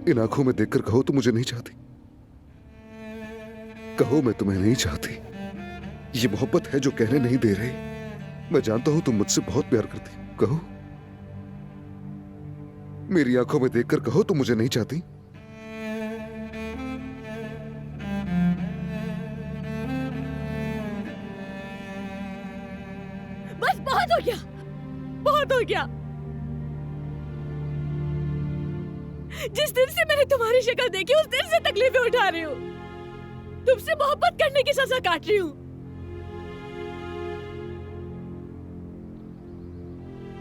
इन आंखों में देखकर कहो तो मुझे नहीं चाहती। कहो मैं तुम्हें नहीं चाहती। ये मोहब्बत है जो कहने नहीं दे रही। मैं जानता हूं तुम मुझसे बहुत प्यार करती। कहो, मेरी आंखों में देखकर कहो तुम मुझे नहीं चाहती। बस बहुत हो गया, बहुत हो गया। जिस दिन से मैंने तुम्हारी शक्ल देखी उस दिन से तकलीफें उठा रही हूँ। तुमसे मोहब्बत करने की सजा काट रही हूँ।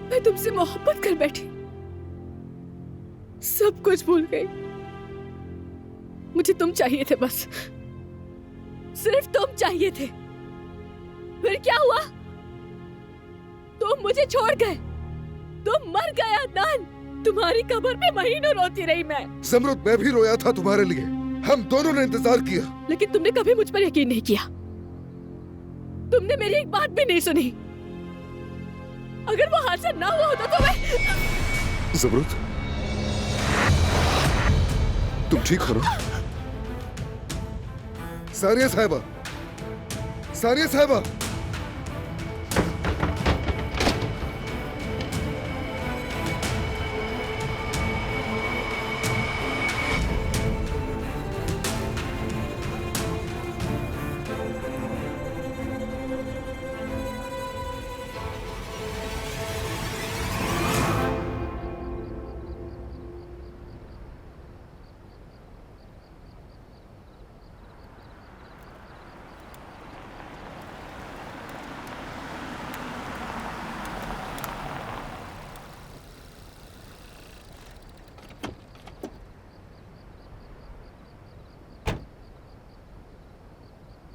मैं तुमसे मोहब्बत कर बैठी, सब कुछ भूल गई। मुझे तुम चाहिए थे, बस सिर्फ तुम चाहिए थे। फिर क्या हुआ? तुम मुझे छोड़ गए, तुम मर गए अदनान। तुम्हारी कब्र में महीनों रोती रही मैं। ज़मरुद, मैं भी रोया था तुम्हारे लिए। हम दोनों ने इंतजार किया, लेकिन तुमने कभी मुझ पर यकीन नहीं किया। तुमने मेरी एक बात भी नहीं सुनी। अगर वो हादसा ना हुआ होता तो मैं... ज़मरुद, तुम ठीक हो ना? सारिया साहिबा, सारिया साहिबा।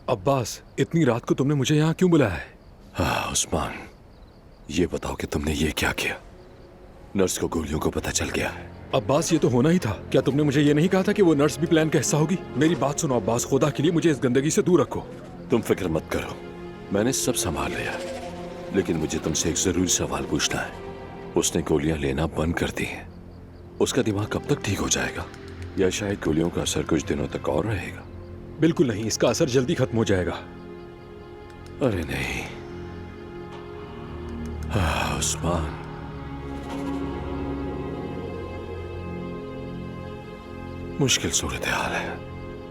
अब्बास, इतनी रात को तुमने मुझे यहाँ क्यों बुलाया है? हाँ उस्मान, ये बताओ कि तुमने ये क्या किया? नर्स को गोलियों को पता चल गया है। अब्बास, ये तो होना ही था। क्या तुमने मुझे ये नहीं कहा था कि वो नर्स भी प्लान का हिस्सा होगी? मेरी बात सुनो अब्बास, खुदा के लिए मुझे इस गंदगी से दूर रखो। तुम फिक्र मत करो, मैंने सब संभाल लिया। लेकिन मुझे तुमसे एक जरूरी सवाल पूछना है। उसने गोलियां लेना बंद कर दी है, उसका दिमाग कब तक ठीक हो जाएगा? या शायद गोलियों का असर कुछ दिनों तक और रहेगा? बिल्कुल नहीं, इसका असर जल्दी खत्म हो जाएगा। अरे नहीं उस्मान, मुश्किल सूरत हाल है।